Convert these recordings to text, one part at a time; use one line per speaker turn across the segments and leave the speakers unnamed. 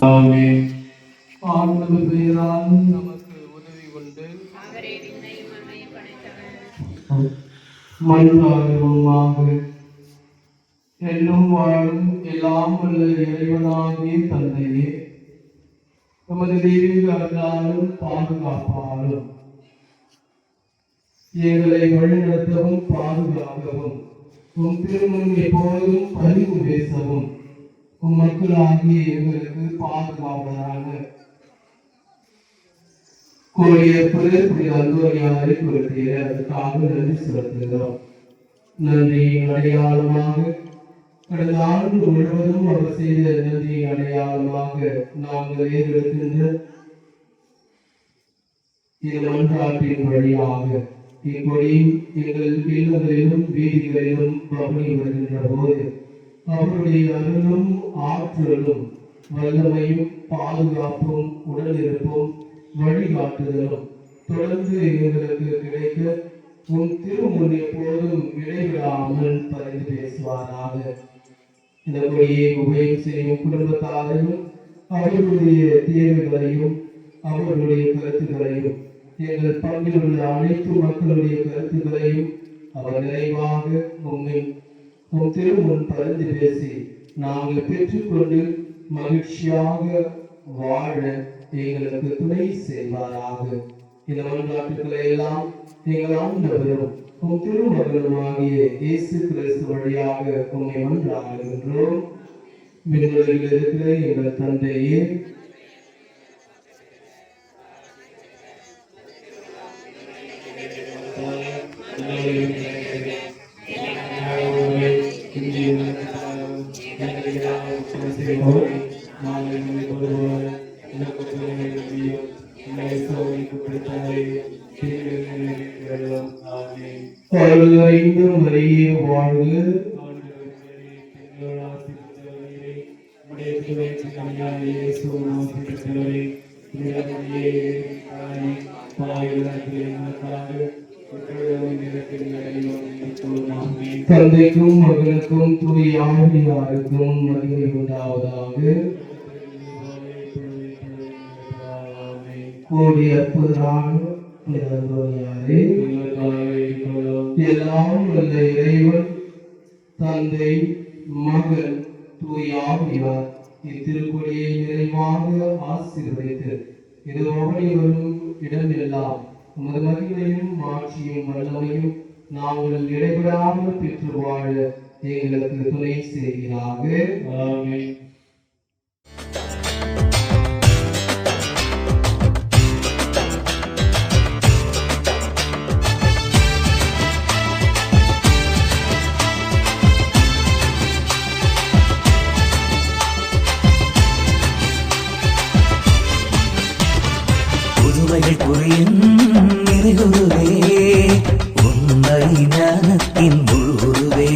ஆமென். ஆண்டவர் பெயரால் நமக்கு உதவி உண்டு. மன்றாடுவோமாக. என்னும் வாழும் எல்லாம் வல்ல இறைவனாகிய தந்தையே, நமது தெய்வீக அருளாலும் பாதுகாப்பாலும் எங்களை வழிநடத்தவும் பாதுகாக்கவும் உம் திருமுன் எப்போதும் பரிவு பேசவும் உம் மக்களாகிய எங்களுக்கு பாதுகாவலராக கோரிய புரிய அந்தோனியாரை குறித்தீர அதற்காக நன்றி செலுத்துகிறோம். நன்றியின் அடையாளமாக கடந்த ஆண்டு முழுவதும் அவர் செய்த நன்றியின் அடையாளமாக நாங்கள் ஏற்படுகின்ற இந்த மன்றாட்டின் வழியாக இப்படி எங்கள் இல்லங்களிலும் வீதிகளிலும் பவனி வருகின்ற போது அவருடைய அருளும் ஆற்றலும் வல்லமையும் பாதுகாப்பும் உடனிருப்பும் வழிகாட்டுதலும் தொடர்ந்து எங்களுக்கு கிடைக்க உன் திருமுன் எப்போதும் இடைவிடாமல் பரிந்து பேசுவாராக. இந்த மொழியை உபயோகம் செய்யும் குடும்பத்தாரையும் அவர்களுடைய தேவைகளையும் அவர்களுடைய கருத்துக்களையும் எங்கள் பங்கில் உள்ள அனைத்து மக்களுடைய கருத்துக்களையும் அவர் நிறைவாக உம் திருமுன் பரிந்து பேசி நாங்கள் பெற்றுக்கொண்டு மகிழ்ச்சியாக வாழ எங்களுக்கு துணை செய்வாராக. இந்த மன்றாட்டுகளை எல்லாம் எங்கள் ஆண்டவரும் உம் திருமகனுமாகிய இயேசு கிறிஸ்து வழியாக உம்மை மன்றாடுகின்றோம். விண்ணுலகில் இருக்கிற எங்கள் தந்தையே, மரியே வாழ்க. தந்தைக்கும் மகனுக்கும் தூய ஆவியாருக்கும் மகிமை உண்டாவதாக. கோடி அற்புதமான எல்லாம் வல்ல இறைவன் தந்தை மகன் தூய ஆவியார் இத்திருக்கொடியை நிறைவாக ஆசீர்வதித்து இது வரும் இடமெல்லாம் உமது மகிமையும் ஆட்சியும் வல்லமையும் நாங்கள் இடைவிடாமல் பெற்று வாழ எங்களுக்கு துணை செய்கிறாக. ஆமென்.
புரியும் நிறைகுருவே உண்மை ஞானத்தின் முழுகுருவே,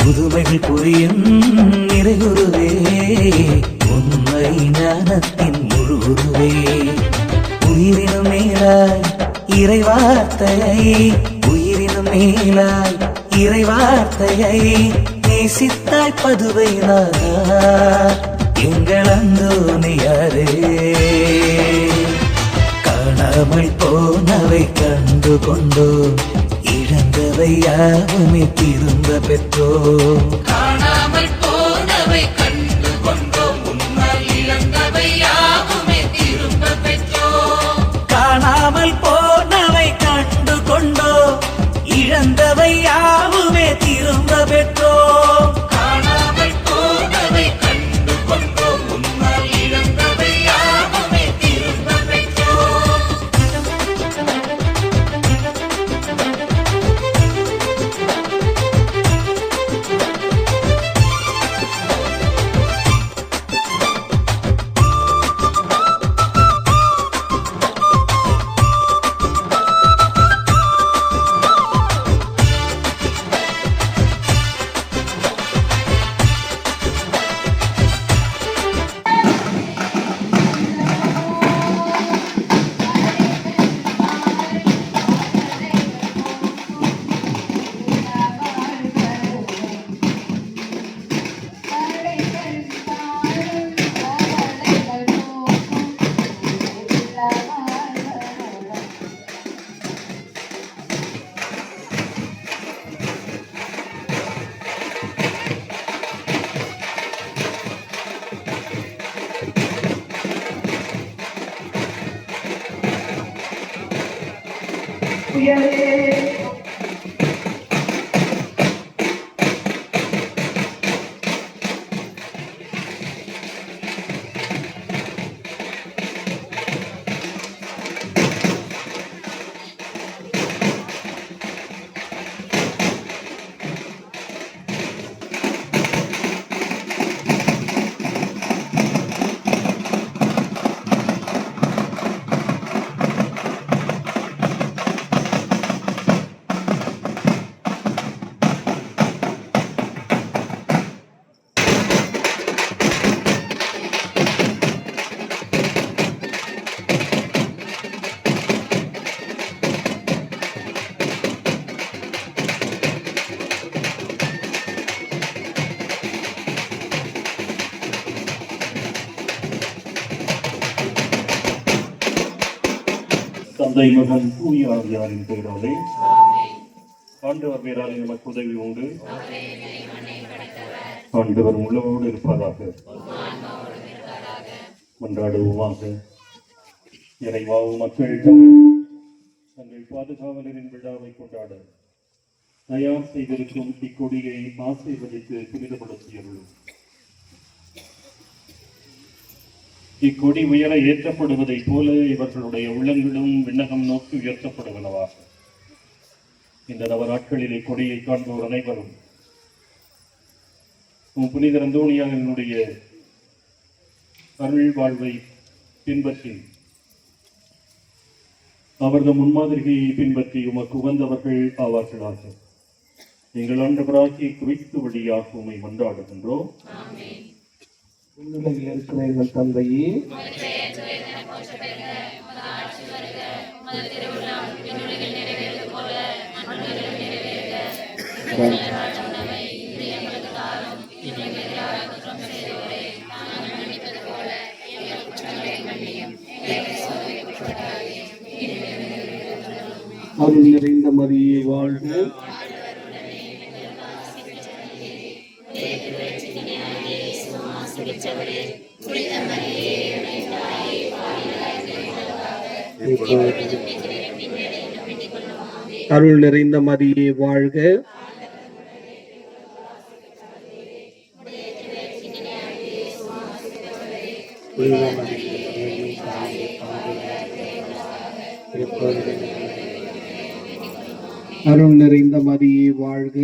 புதுமைகள் புரியும் நிறைகுருவே உண்மை ஞானத்தின் முழுகுருவே, உயிரினும் மேலாய் இறைவார்த்தையை உயிரினும் மேலாய் இறைவார்த்தையை நேசித்தாய் பதுவை நாதா எங்கள் அந்தோனியாரே. காணாமல் போனவை கண்டு கொண்டோ இழந்தவை யாவுமே திரும்ப பெற்றோ.
காணாமல் போனவை கண்டு கொண்டோ முன்னால் இழந்தவை யாவுமே திரும்ப பெற்றோ.
காணாமல் போனவை கண்டு கொண்டோ இழந்தவை யாவுமே திரும்ப பெற்றோ.
காணாமல் போனவை கண்டு கொண்டோ முன்னால் இழந்தவை யாவுமே திரும்ப பெற்றோ.
துயரே
தந்தை மகன் தூய ஆவியாரின் பெயராலே ஆண்டவர் பேராலே நமக்கு உதவி உண்டு. ஆண்டவர் உள்ளவோடு இருப்பதாக. மன்றாடுவோமாக. இறைவாவும் மக்கள் தங்கள் பாதுகாவலரின் விழாவை கொண்டாட தயார் செய்திருக்கும் இக்கொடியை ஆசீர்வதித்து புனிதப்படுத்தியுள்ளோம். இக்கொடி உயர ஏற்றப்படுவதைப் போல இவர்களுடைய உள்ளங்களும் விண்ணகம் நோக்கி உயர்த்தப்படுவனவாக. இந்த நவநாட்களில் இக்கொடியை காண்போர் அனைவரும் புனித அந்தோணியாரினுடைய அருள் வாழ்வை பின்பற்றி அவரது முன்மாதிரியை பின்பற்றி உமக்கு உகந்தவர்கள் ஆவார்களாக. எங்கள் ஆண்டவராகிய கிறிஸ்து வழியாக உம்மை மன்றாடுகின்றோம்.
உலகில் இருக்கிற எங்கள் தந்தையே, அருள் நிறைந்த மரியே வாழ்க. அருள் நிறைந்த மரியே வாழ்க. அருள் நிறைந்த மரியே வாழ்க.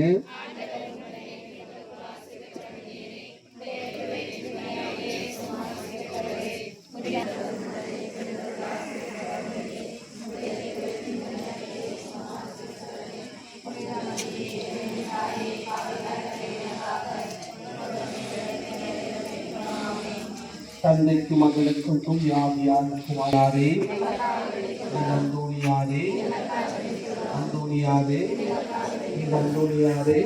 தந்தைக்கும் மகளுக்கும் தூய ஆவியாருக்கும் ஆயாரே, அந்தோணியாரே, அந்தோணியாரே, அந்தோணியாரே,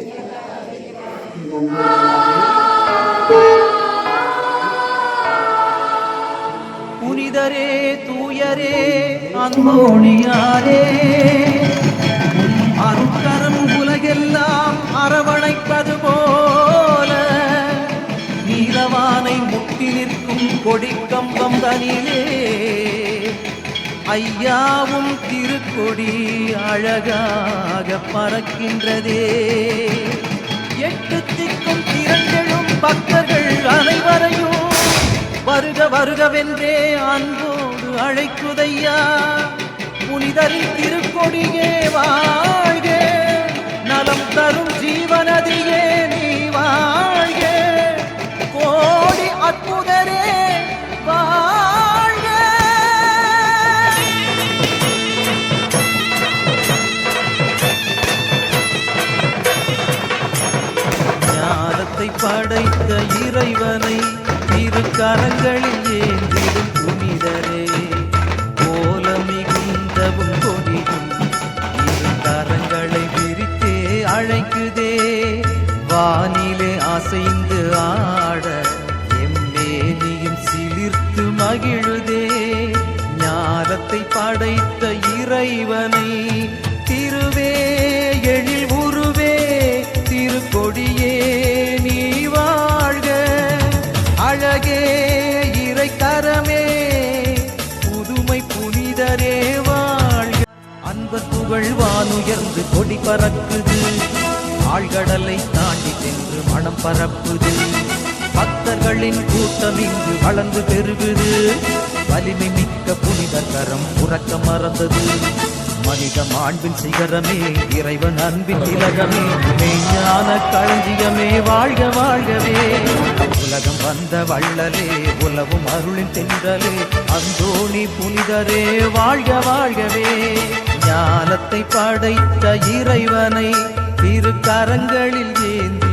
புனிதரே தூயரே அந்தோணியாரே, அருட்கரம் உலகெல்லாம் அரவணைப்பது போல நீலவானை முட்டி நிற்கும் கொடிக்கம்பம் தனிலே ஐயாவும் திருக்கொடி அழகாக பறக்கின்றதே. எட்டு திக்கும் திரண்டெழும் பக்தர்கள் அனைவரையும் வருக வருகவென்றே அன்போடு அழைக்குதையா. புனிதரின் திருக்கொடியே வாழ்க, நலம் தரும் ஜீவனதியே நீ வாழ்க, கோடி அற்புதரே வாழ்க. ஞானத்தை படைத்த இறைவனை திருக்கரங்களில் ஏந்திடும் புனிதரே, போல மிகுந்தவும் கொடியும் இரு கரங்களை விரித்தே அழைக்குதே. வானிலே அசைந்து ஆட எம்மேனியும் சிலிர்த்து மகிழுதே. ஞானத்தை படைத்த இறைவனை திருவே எழில் உருவே திருக்கொடியே நீ வாழ்க. அழகே இறைக்கரமே புதுமை புனிதரே வாழ்க. அன்பர் புகழ் பறக்குது, ஆழ்கடலை தாண்டி சென்று மனம் பரப்புது. பக்தர்களின் கூட்டம் இங்கு வளர்ந்து பெருகுது, வலிமை மிக்க புனித கரம் உறக்க மறந்தது. மனித மாண்பின் சிகரமே, இறைவன் அன்பின் திலகமே, மெய்ஞான களஞ்சியமே, வாழ்க வாழ்கவே. உலகம் வந்த வள்ளலே, உலவும் அருளின் தென்றலே, அந்தோணி புனிதரே, வாழ்க வாழ்கவே. ஞானத்தை படைத்த இறைவனை திருக்கரங்களில் ஏந்தி